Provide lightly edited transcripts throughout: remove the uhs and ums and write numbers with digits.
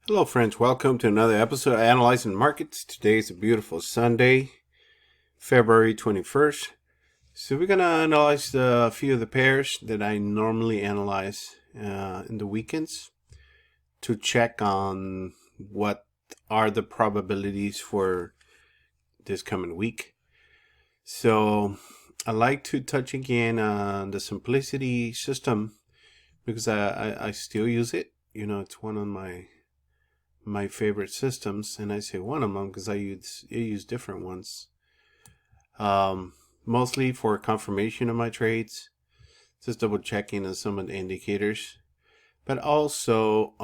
Hello friends, welcome to another episode of Analyzing Markets. Today is a beautiful Sunday, February 21st. So we're going to analyze a few of the pairs that I normally analyze in the weekends to check on what are the probabilities for this coming week. So I like to touch again on the Simplicity system because I still use it. You know, it's one of my favorite systems, and I say one of them because I use different ones, mostly for confirmation of my trades, just double checking on some of the indicators, but also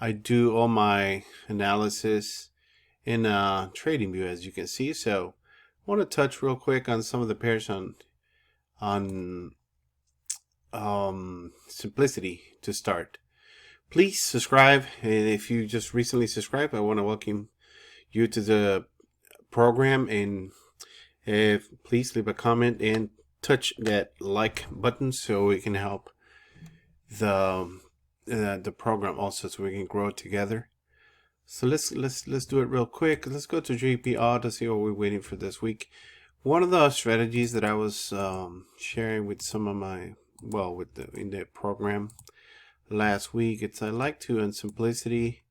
I do all my analysis in TradingView, as you can see. So I want to touch real quick on some of the pairs on Simplicity to start. Please subscribe, and if you just recently subscribed, I want to welcome you to the program, and please leave a comment and touch that like button so we can help the program also, so we can grow together. So let's do it real quick. Let's go to JPR to see what we're waiting for this week. One of the strategies that I was sharing with some of my in the program last week, I like to, in Simplicity,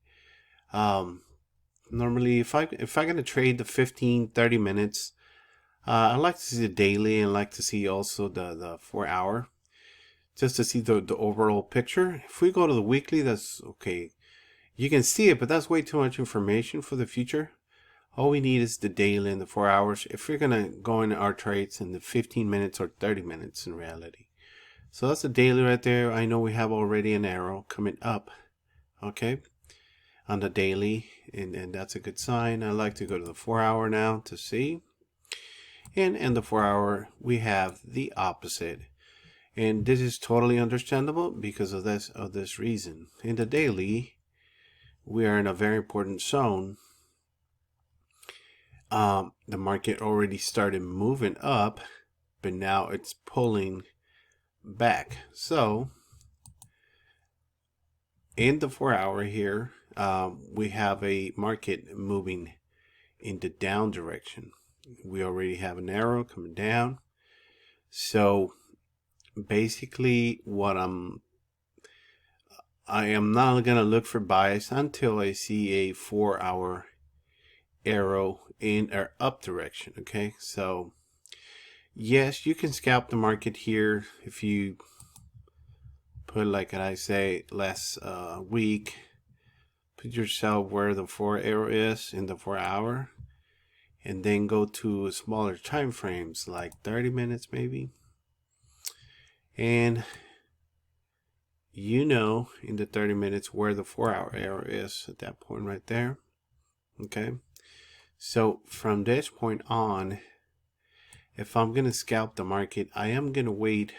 normally if I'm gonna trade the 15-30 minutes, I like to see the daily, and like to see also the 4 hour, just to see the overall picture. If we go to the weekly, that's okay, you can see it, but that's way too much information for the future. All we need is the daily and the 4 hours if we're gonna go in our trades in the 15 minutes or 30 minutes in reality. So that's the daily right there. I know we have already an arrow coming up, okay, on the daily, and that's a good sign. I like to go to the 4 hour now to see. And in the 4 hour, we have the opposite. And this is totally understandable because of this reason. In the daily, we are in a very important zone. The market already started moving up, but now it's pulling back. So in the 4 hour here, we have a market moving in the down direction. We already have an arrow coming down. So basically what I am not gonna look for bias until I see a 4 hour arrow in our up direction. Okay, so yes, you can scalp the market here if you put, like I say last week, put yourself where the 4 arrow is in the 4 hour, and then go to smaller time frames like 30 minutes maybe, and you know in the 30 minutes where the 4 hour arrow is at that point right there. Okay, so from this point on, if I'm gonna scalp the market, I am gonna wait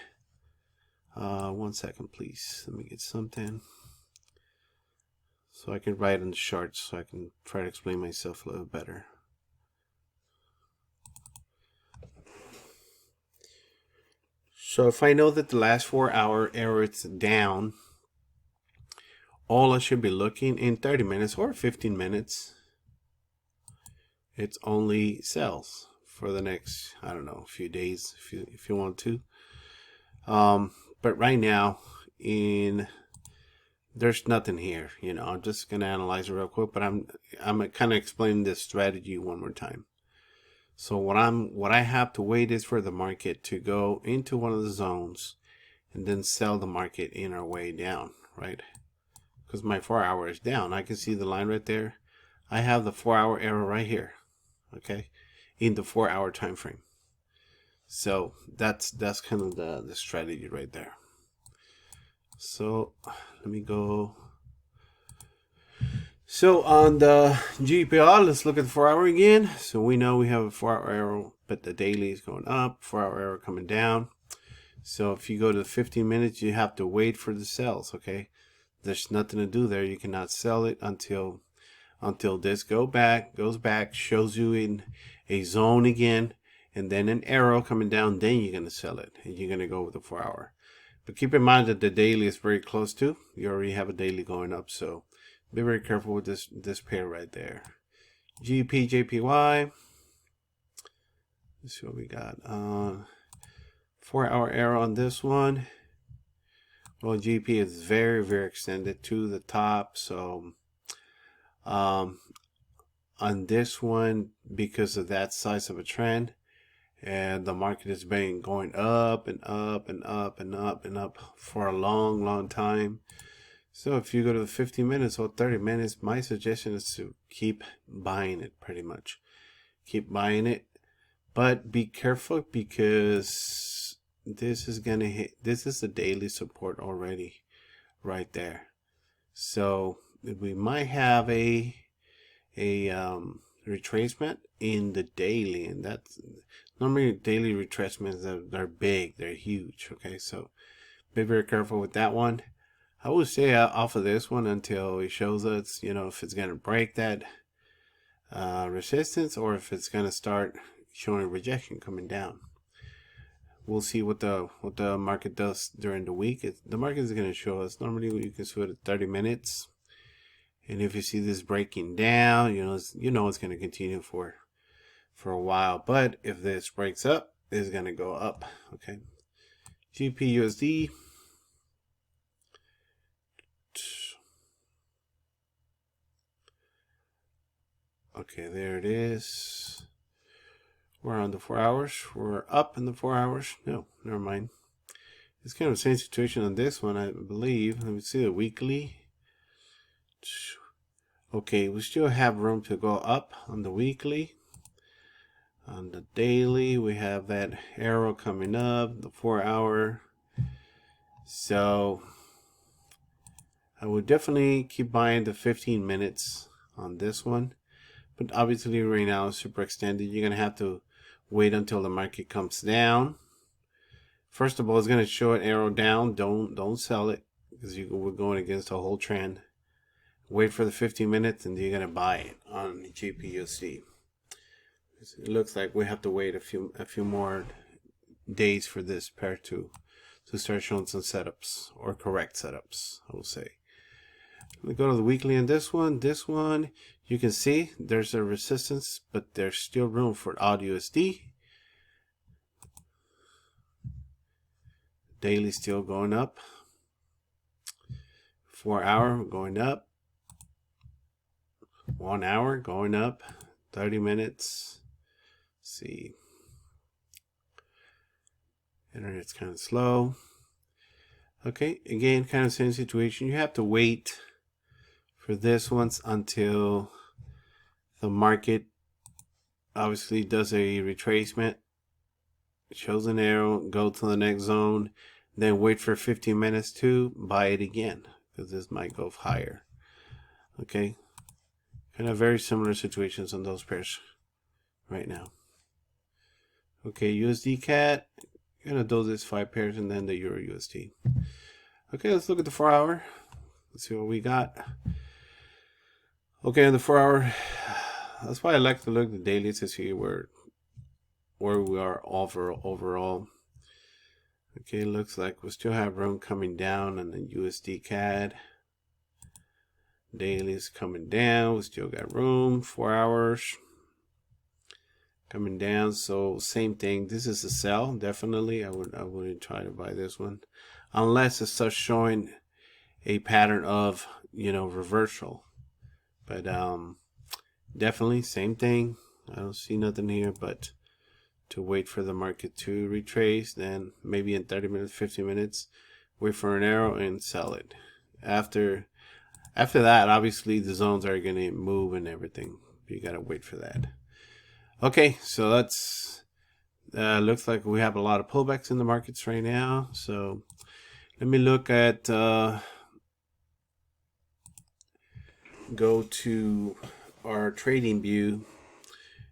1 second please, let me get something so I can write on the charts so I can try to explain myself a little better. So if I know that the last 4 hour arrow is down, all I should be looking in 30 minutes or 15 minutes, it's only sells for the next, I don't know, few days if you want to. But right now there's nothing here. You know, I'm just gonna analyze it real quick, but I'm kind of explaining this strategy one more time. So what I have to wait is for the market to go into one of the zones and then sell the market in our way down, right? Because my 4 hour is down. I can see the line right there. I have the 4 hour arrow right here, okay, in the 4 hour time frame. So that's kind of the strategy right there. So let me go. So on the GPR, let's look at the 4 hour again. So we know we have a 4 hour arrow, but the daily is going up, 4 hour arrow coming down. So if you go to the 15 minutes, you have to wait for the sells, okay? There's nothing to do there. You cannot sell it until this goes back, shows you in a zone again, and then an arrow coming down, then you're going to sell it, and you're going to go with the 4 hour. But keep in mind that the daily is very close to. You already have a daily going up, so Be very careful with this pair right there. GP JPY. Let's see what we got. 4-hour arrow on this one. Well, GP is very, very extended to the top. So on this one, because of that size of a trend, and the market has been going up and up and up and up and up for a long, long time. So if you go to the 15 minutes or 30 minutes, my suggestion is to keep buying it pretty much. Keep buying it. But be careful because this is going to hit. This is the daily support already right there. So we might have a retracement in the daily, and that's normally daily retracements they're big, they're huge. Okay, so be very careful with that one. I would stay off of this one until it shows us, if it's gonna break that resistance, or if it's gonna start showing rejection coming down. We'll see what the market does during the week. The market is gonna show us. Normally you can see it at 30 minutes. And if you see this breaking down, it's going to continue for a while. But if this breaks up, it's going to go up. Okay. GPUSD. Okay, there it is. We're on the 4 hours. We're up in the 4 hours. No, never mind. It's kind of the same situation on this one, I believe. Let me see the weekly. Okay, we still have room to go up on the weekly. On the daily, we have that arrow coming up, the 4 hour. So I would definitely keep buying the 15 minutes on this one. But obviously right now it's super extended. You're going to have to wait until the market comes down. First of all, it's going to show an arrow down. Don't sell it because we're going against the whole trend. Wait for the 15 minutes and you're going to buy it on the GPUSD. It looks like we have to wait a few more days for this pair to start showing some setups, or correct setups, I will say. We go to the weekly on this one. This one, you can see there's a resistance, but there's still room for AUDUSD. Daily still going up. 4 hour going up. 1 hour going up. 30 minutes. Let's see. Internet's kind of slow. Okay, again, kind of same situation. You have to wait for this once until the market obviously does a retracement, shows an arrow, go to the next zone, then wait for 15 minutes to buy it again, because this might go higher. Okay, kind of very similar situations on those pairs right now. Okay, USD CAD, gonna do this 5 pairs and then the Euro USD. Okay, let's look at the 4 hour. Let's see what we got. Okay, on the 4 hour, that's why I like to look at the daily to see where we are overall. Okay, looks like we still have room coming down on the USD CAD. Daily is coming down. We still got room. 4 hours coming down. So same thing. This is a sell. Definitely, I wouldn't try to buy this one unless it starts showing a pattern of reversal. But definitely same thing. I don't see nothing here but to wait for the market to retrace, then maybe in 30 minutes, 50 minutes, wait for an arrow and sell it. After that, obviously the zones are going to move and everything. You got to wait for that. Okay, so that's looks like we have a lot of pullbacks in the markets right now. So let me look at go to our trading view,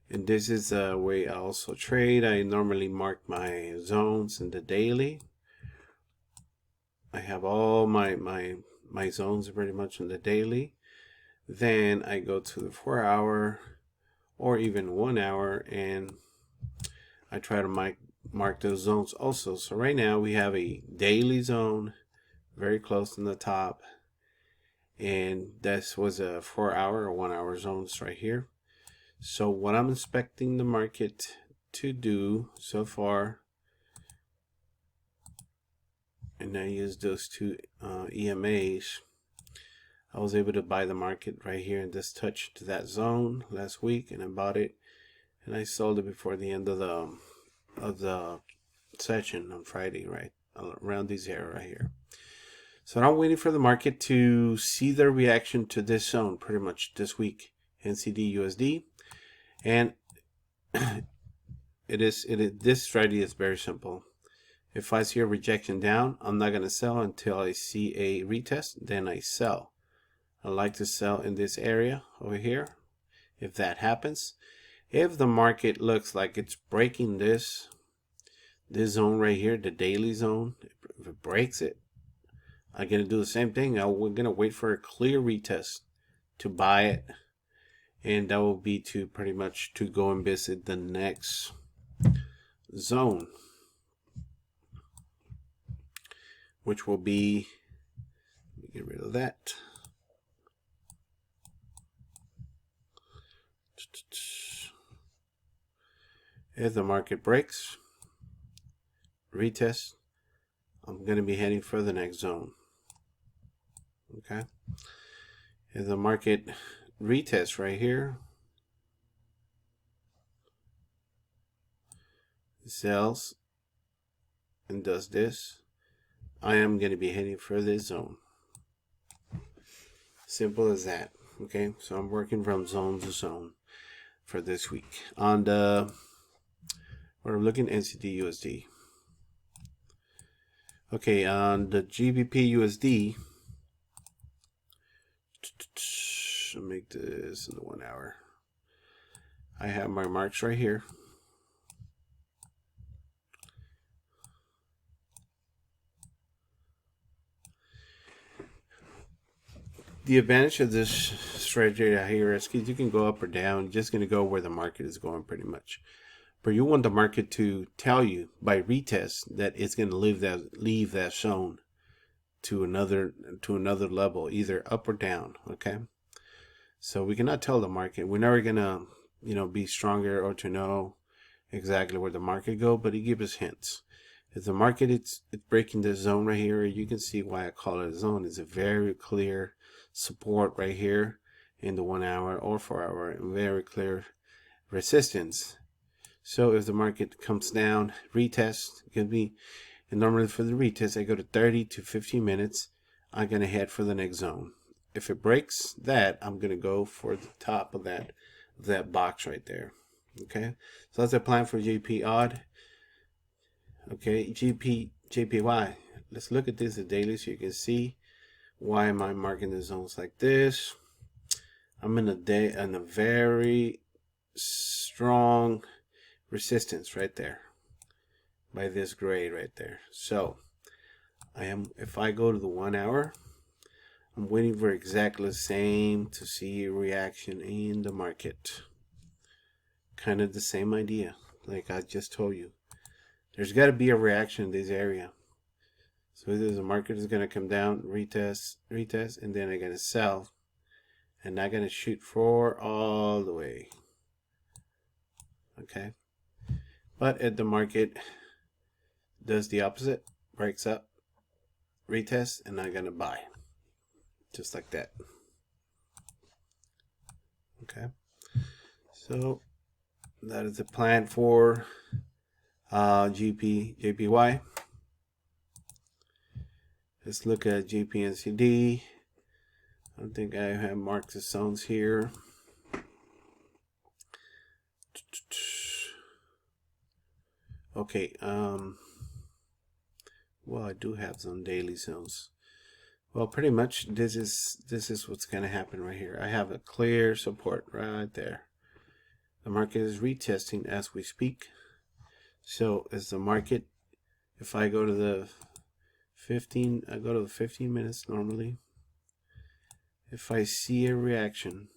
and this is a way I also trade. I normally mark my zones in the daily. I have all my zones pretty much in the daily. Then I go to the 4 hour or even 1 hour, and I try to mark those zones also. So right now we have a daily zone very close to the top, and this was a 4-hour or 1-hour zones right here. So what I'm expecting the market to do so far, and I used those two EMAs, I was able to buy the market right here and just touched that zone last week, and I bought it and I sold it before the end of the session on Friday, right around this area right here. So I'm waiting for the market to see their reaction to this zone pretty much this week, NCD USD. And this strategy is very simple. If I see a rejection down, I'm not going to sell until I see a retest, then I sell. I like to sell in this area over here. If that happens, if the market looks like it's breaking this zone right here, the daily zone, if it breaks it, I'm going to do the same thing. We're going to wait for a clear retest to buy it. And that will be to pretty much to go and visit the next zone, which will be, let me get rid of that. If the market breaks, retest, I'm going to be heading for the next zone. Okay. If the market retests right here, sells and does this, I am going to be heading for this zone. Simple as that. Okay, so I'm working from zone to zone for this week. On the, we're looking at NCD USD. Okay, on the GBP USD, I'll make this in the 1 hour. I have my marks right here. The advantage of this strategy here is you can go up or down. You're just going to go where the market is going pretty much. But you want the market to tell you by retest that it's going to leave that zone to another level, either up or down. Okay, so we cannot tell the market. We're never gonna be stronger or to know exactly where the market go, but it gives us hints. If the market it's breaking this zone right here, you can see why I call it a zone. It's a very clear support right here in the 1 hour or 4 hour, and very clear resistance. So if the market comes down, retest, it can be, and normally for the retest, I go to 30 to 15 minutes. I'm going to head for the next zone. If it breaks that, I'm going to go for the top of that box right there. Okay, so that's the plan for JP odd. Okay, JPY. Let's look at this at daily so you can see why am I marking the zones like this. I'm in a very strong resistance right there by this gray right there. So if I go to the 1 hour, I'm waiting for exactly the same to see a reaction in the market. Kind of the same idea like I just told you. There's got to be a reaction in this area. So either the market is going to come down, retest, and then I'm going to sell. And I'm going to shoot for all the way. Okay. But if the market does the opposite, breaks up, retest, and I'm going to buy. Just like that. Okay. So that is the plan for JPY. Let's look at JPNCD. I don't think I have marked the zones here. Okay, well, I do have some daily zones. Well, pretty much this is what's going to happen right here. I have a clear support right there. The market is retesting as we speak. So as the market, if I go to the 15, I go to the 15 minutes normally. If I see a reaction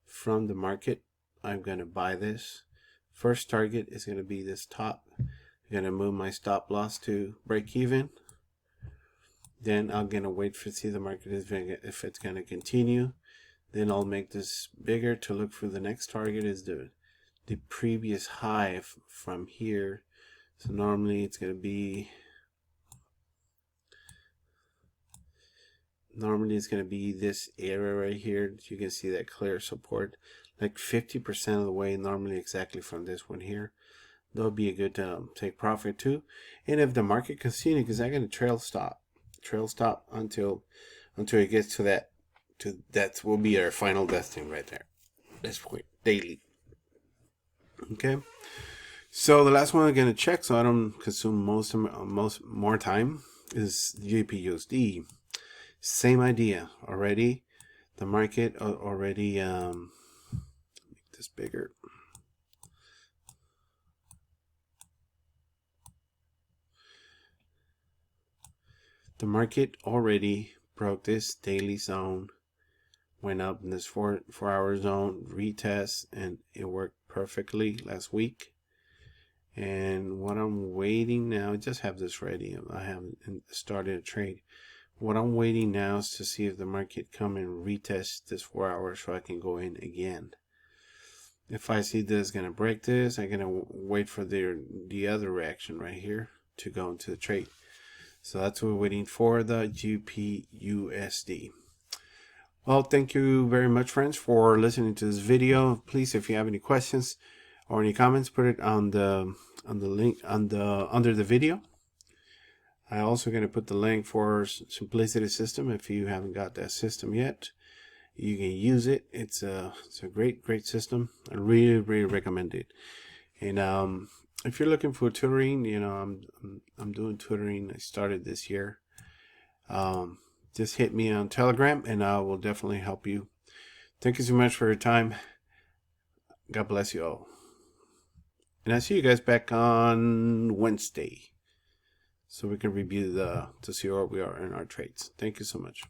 from the market, I'm going to buy this. First target is going to be this top. I'm going to move my stop loss to break even. Then I'm gonna wait for see the market is if it's gonna continue. Then I'll make this bigger to look for the next target is the previous high from here. So normally it's gonna be this area right here. You can see that clear support, like 50% of the way. Normally exactly from this one here. That'll be a good take profit too. And if the market continues, because I'm gonna trail stop until it gets to that. That will be our final destination right there. This point daily. Okay. So the last one I'm gonna check, so I don't consume more time, is GPUSD. Same idea already. The market already make this bigger. The market already broke this daily zone, went up in this 4-hour zone, retest, and it worked perfectly last week. And what I'm waiting now, I just have this ready. I haven't started a trade. What I'm waiting now is to see if the market come and retest this 4 hours so I can go in again. If I see this is gonna break this, I'm gonna wait for the other reaction right here to go into the trade. So that's what we're waiting for, the GPUSD. Well, thank you very much, friends, for listening to this video. Please, if you have any questions or any comments, put it on the link under the video. I also going to put the link for Simplicity system. If you haven't got that system yet, you can use it. It's a great system. I really recommend it. And if you're looking for tutoring, you know, I'm doing tutoring. I started this year. Just hit me on Telegram and I will definitely help you. Thank you so much for your time. God bless you all. And I'll see you guys back on Wednesday, so we can review to see where we are in our trades. Thank you so much.